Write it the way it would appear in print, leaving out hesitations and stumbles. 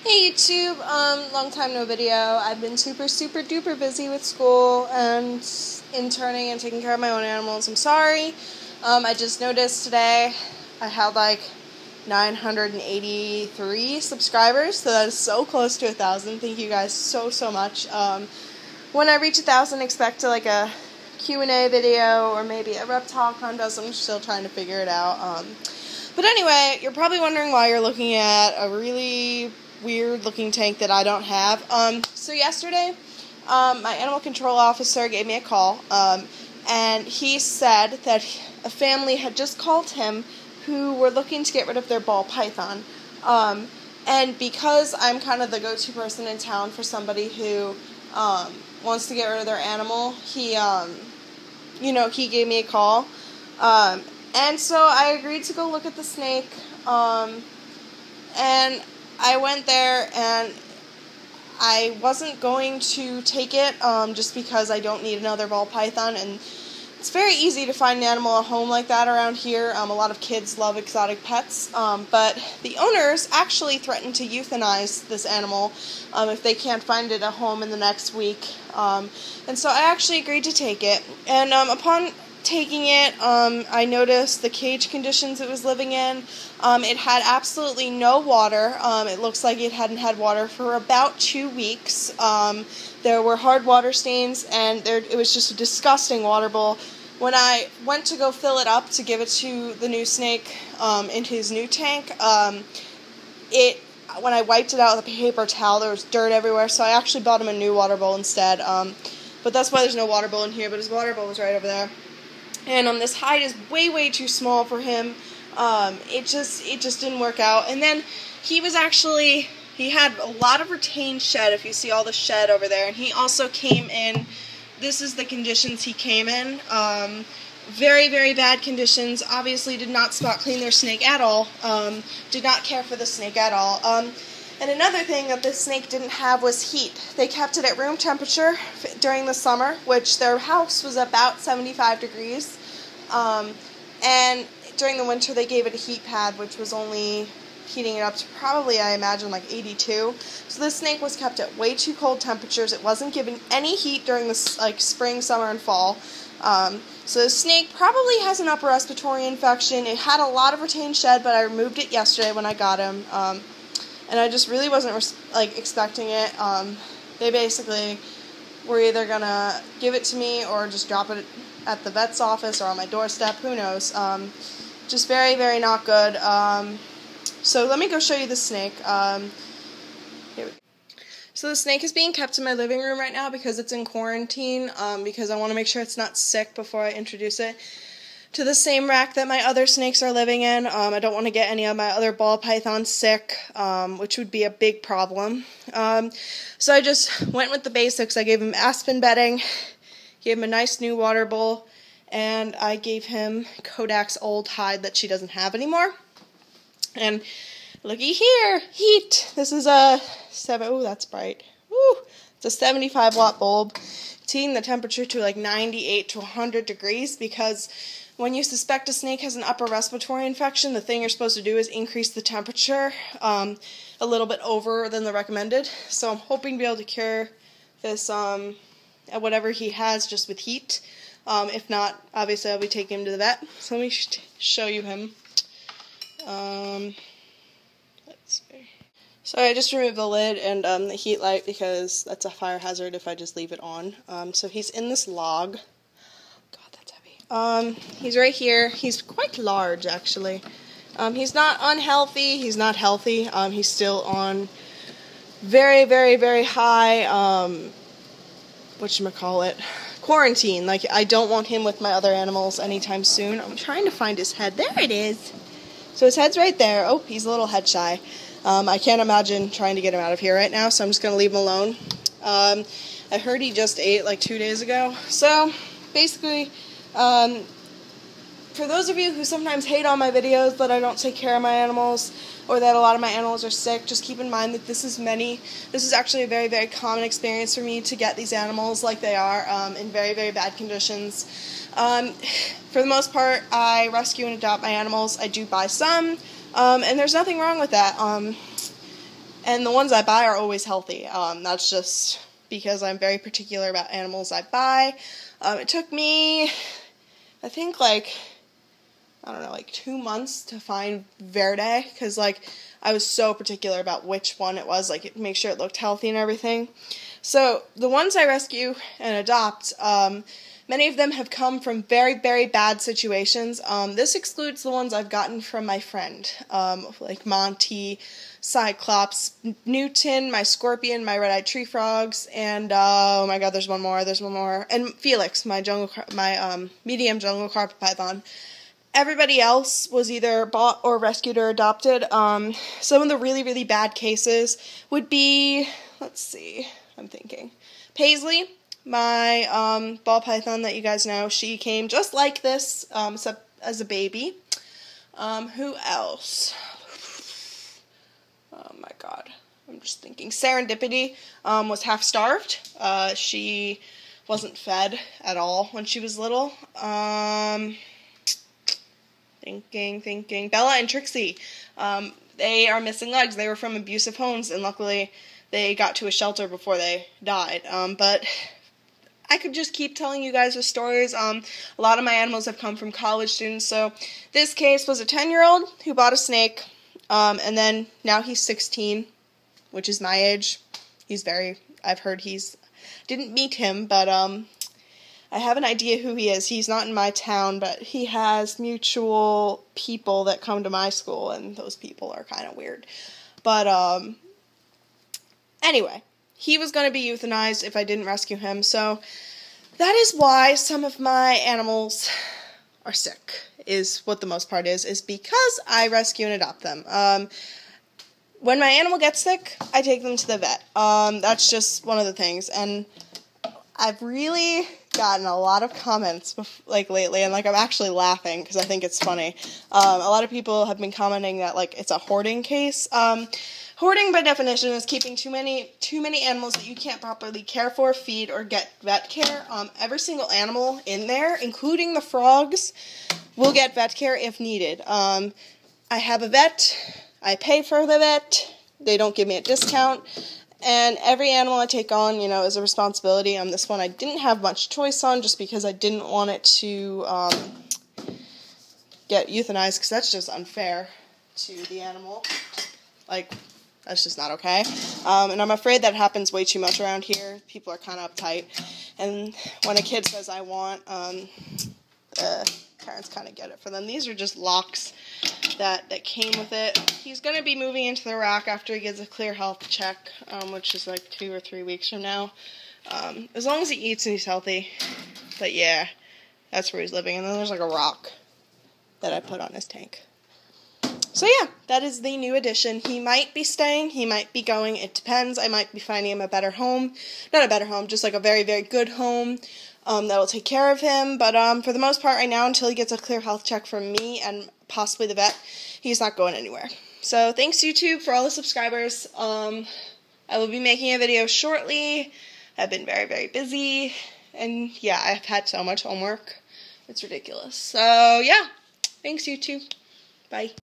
Hey YouTube, long time no video. I've been super duper busy with school and interning and taking care of my own animals. I'm sorry. I just noticed today I had like 983 subscribers, so that is so close to 1,000. Thank you guys so much. When I reach 1,000, expect like a Q&A video or maybe a reptile contest. I'm still trying to figure it out. But anyway, you're probably wondering why you're looking at a really weird looking tank that I don't have. So yesterday, my animal control officer gave me a call, and he said that a family had just called him who were looking to get rid of their ball python. And because I'm kind of the go-to person in town for somebody who wants to get rid of their animal, he gave me a call. And so I agreed to go look at the snake, and I went there, and I wasn't going to take it, just because I don't need another ball python, and it's very easy to find an animal a home like that around here. A lot of kids love exotic pets, but the owners actually threatened to euthanize this animal if they can't find it a home in the next week, and so I actually agreed to take it, and upon taking it, I noticed the cage conditions it was living in. It had absolutely no water. It looks like it hadn't had water for about 2 weeks. There were hard water stains, and it was just a disgusting water bowl. When I went to go fill it up to give it to the new snake in his new tank, when I wiped it out with a paper towel, there was dirt everywhere, so I actually bought him a new water bowl instead. But that's why there's no water bowl in here, but his water bowl was right over there. And this hide is way too small for him. It just didn't work out. And then he had a lot of retained shed, if you see all the shed over there. And he also came in, this is the conditions he came in. Very bad conditions. Obviously did not spot clean their snake at all. Did not care for the snake at all. And another thing that this snake didn't have was heat. They kept it at room temperature during the summer, which their house was about 75 degrees. And during the winter they gave it a heat pad, which was only heating it up to probably, I imagine, like 82. So this snake was kept at way too cold temperatures. It wasn't given any heat during the spring, summer, and fall. So the snake probably has an upper respiratory infection. It had a lot of retained shed, but I removed it yesterday when I got him. And I just really wasn't expecting it. They basically were either gonna give it to me or just drop it at the vet's office or on my doorstep. Who knows? Just very not good. So let me go show you the snake. Here we go. So the snake is being kept in my living room right now because it's in quarantine. Because I want to make sure it's not sick before I introduce it to the same rack that my other snakes are living in. I don't want to get any of my other ball pythons sick, which would be a big problem. So I just went with the basics. I gave him aspen bedding, gave him a nice new water bowl, and I gave him Kodak's old hide that she doesn't have anymore. And looky here, heat. This is a that's bright. Woo! It's a 75 watt bulb. It's heating the temperature to like 98 to 100 degrees because when you suspect a snake has an upper respiratory infection, the thing you're supposed to do is increase the temperature a little bit over than the recommended. So I'm hoping to be able to cure this whatever he has just with heat. If not, obviously I'll be taking him to the vet. So let me show you him. Let's see. So I just removed the lid and the heat light because that's a fire hazard if I just leave it on. So he's in this log. He's right here. He's quite large, actually. He's not unhealthy. He's not healthy. He's still on very high, quarantine. Like, I don't want him with my other animals anytime soon. I'm trying to find his head. There it is. So his head's right there. Oh, he's a little head shy. I can't imagine trying to get him out of here right now, so I'm just going to leave him alone. I heard he just ate like 2 days ago. So, basically, for those of you who sometimes hate on my videos that I don't take care of my animals or that a lot of my animals are sick, just keep in mind that this is actually a very common experience for me to get these animals like they are in very bad conditions. For the most part, I rescue and adopt my animals. I do buy some, and there's nothing wrong with that. and the ones I buy are always healthy. That's just because I'm very particular about animals I buy. It took me, I think, like 2 months to find Verde, because, like, I was so particular about which one it was, like, make sure it looked healthy and everything. So, the ones I rescue and adopt, many of them have come from very, very bad situations. This excludes the ones I've gotten from my friend, like Monty, Cyclops, Newton, my scorpion, my red-eyed tree frogs, and, oh my god, there's one more, and Felix, my medium jungle carpet python. Everybody else was either bought or rescued or adopted. Some of the really, really bad cases would be, let's see, I'm thinking. Paisley, my ball python that you guys know, she came just like this, except as a baby. Who else? Oh my god, I'm just thinking. Serendipity was half-starved. She wasn't fed at all when she was little. Thinking. Bella and Trixie. They are missing legs. They were from abusive homes, and luckily they got to a shelter before they died. But I could just keep telling you guys the stories. A lot of my animals have come from college students. So this case was a 10-year-old who bought a snake, and then now he's 16, which is my age. I've heard didn't meet him, but I have an idea who he is. He's not in my town, but he has mutual people that come to my school, and those people are kind of weird. But, anyway, he was going to be euthanized if I didn't rescue him, so that is why some of my animals are sick, is what the most part is because I rescue and adopt them. When my animal gets sick, I take them to the vet. That's just one of the things, and I've really gotten a lot of comments lately, and I'm actually laughing because I think it's funny. A lot of people have been commenting that it's a hoarding case. Hoarding by definition is keeping too many animals that you can't properly care for, feed, or get vet care. Every single animal in there, including the frogs, will get vet care if needed. I have a vet. I pay for the vet. They don't give me a discount. And every animal I take on, is a responsibility. This one I didn't have much choice on just because I didn't want it to get euthanized, because that's just unfair to the animal. That's just not okay. And I'm afraid that happens way too much around here. People are kind of uptight. And when a kid says, I want, parents kind of get it for them. These are just locks that came with it. He's going to be moving into the rack after he gets a clear health check, which is 2 or 3 weeks from now. As long as he eats and he's healthy. But yeah, that's where he's living. And then there's a rock that I put on his tank. So yeah, that is the new addition. He might be staying, he might be going, it depends. I might be finding him a better home. Not a better home, just a very, very good home that will take care of him. But for the most part right now, until he gets a clear health check from me and possibly the vet, he's not going anywhere. So thanks YouTube for all the subscribers. I will be making a video shortly. I've been very, very busy. And yeah, I've had so much homework. It's ridiculous. So yeah, thanks YouTube. Bye.